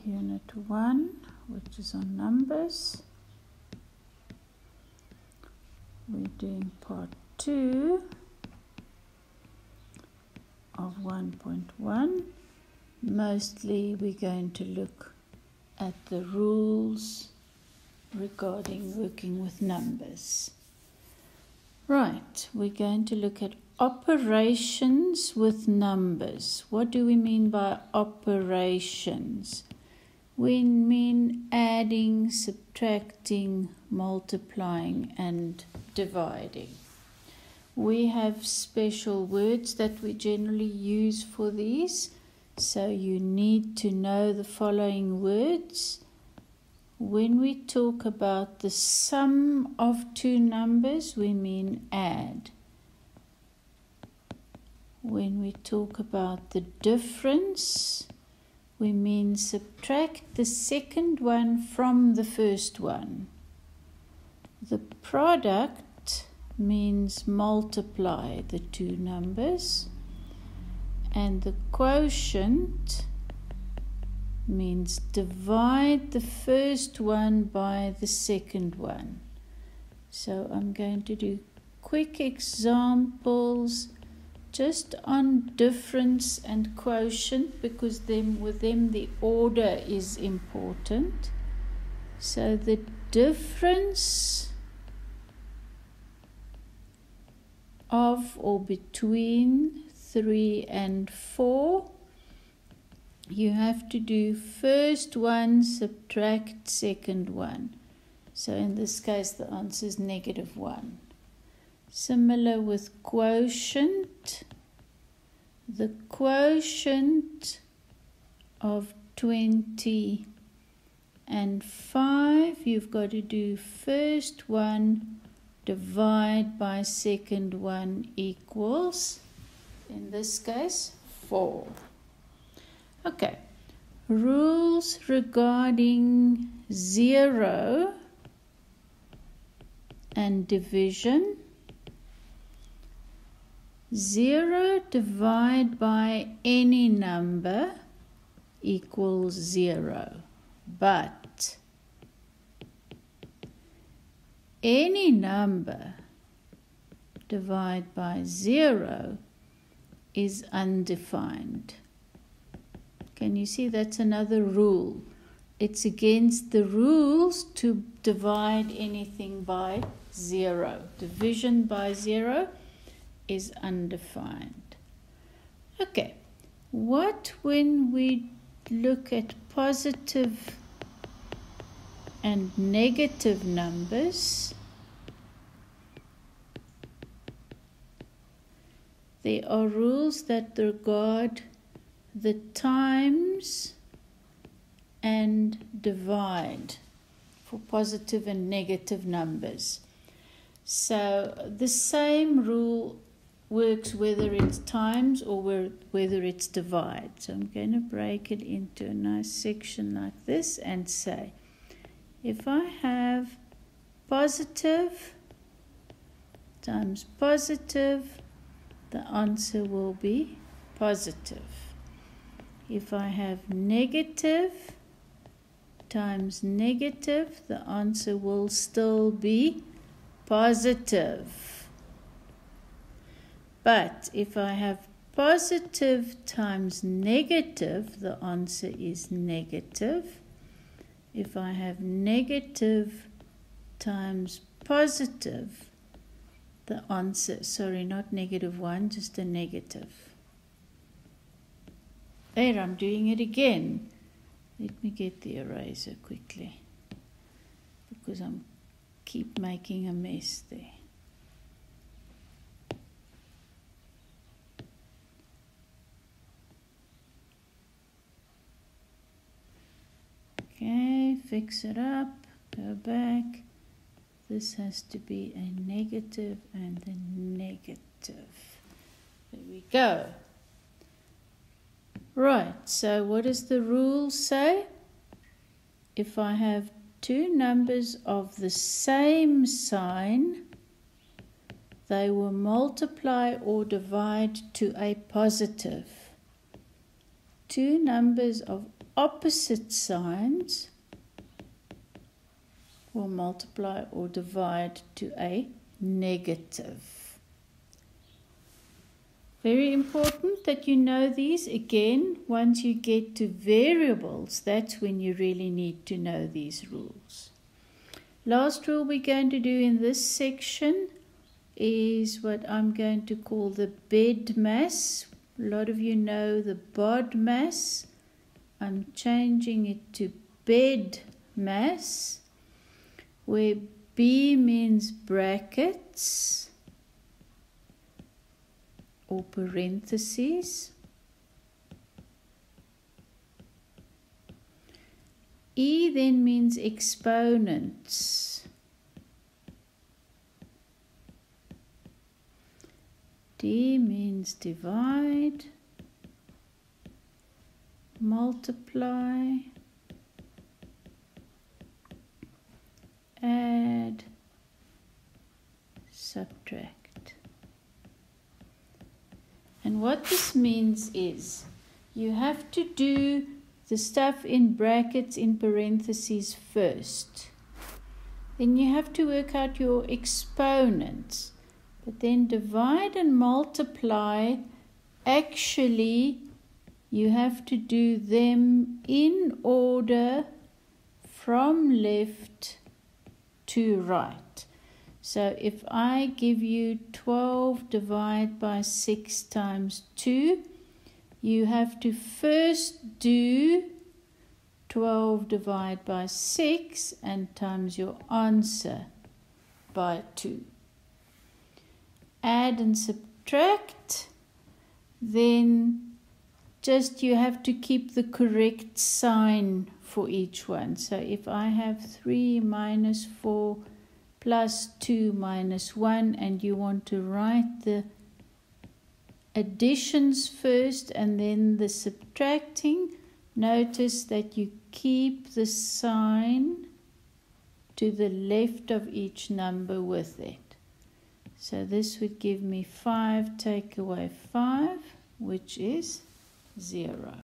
Unit 1, which is on numbers. We're doing part 2 of 1.1. Mostly we're going to look at the rules regarding working with numbers. Right, we're going to look at operations with numbers. What do we mean by operations? We mean adding, subtracting, multiplying, and dividing. We have special words that we generally use for these, so you need to know the following words. When we talk about the sum of two numbers, we mean add. When we talk about the difference, we mean subtract the second one from the first one. The product means multiply the two numbers. And the quotient means divide the first one by the second one. So I'm going to do quick examples just on difference and quotient, because with them the order is important. So the difference of or between 3 and 4, you have to do first one subtract second one. So in this case the answer is -1. Similar with quotient. The quotient of 20 and 5, you've got to do first one divide by second one equals, in this case, 4. Okay, rules regarding 0 and division. 0 divided by any number equals 0, but any number divided by 0 is undefined. Can you see that's another rule? It's against the rules to divide anything by 0. Division by 0 is undefined. Okay, what when we look at positive and negative numbers? There are rules that regard the times and divide for positive and negative numbers. So the same rule works whether it's times or whether it's divide. So I'm going to break it into a nice section like this and say, if I have positive times positive, the answer will be positive. If I have negative times negative, the answer will still be positive. But if I have positive times negative, the answer is negative. If I have negative times positive, the answer, sorry, not -1, just a negative. There, I'm doing it again. Let me get the eraser quickly, because I keep making a mess there. Okay, fix it up, go back. This has to be a negative and a negative. There we go. Right, so what does the rule say? If I have two numbers of the same sign, they will multiply or divide to a positive. Two numbers of opposite signs will multiply or divide to a negative. Very important that you know these. Again, once you get to variables, that's when you really need to know these rules. Last rule we're going to do in this section is what I'm going to call the BEDMAS. A lot of you know the BODMAS. I'm changing it to BEDMAS, where B means brackets or parentheses. E then means exponents. D means divide, multiply, add, subtract. And what this means is you have to do the stuff in brackets, in parentheses first. Then you have to work out your exponents. But then divide and multiply, actually you have to do them in order from left to right. So if I give you 12 divided by 6 times 2, you have to first do 12 divided by 6 and times your answer by 2. Add and subtract, then just you have to keep the correct sign for each one. So if I have 3 minus 4 plus 2 minus 1 and you want to write the additions first and then the subtracting, notice that you keep the sign to the left of each number with it. So this would give me 5 take away 5, which is 0.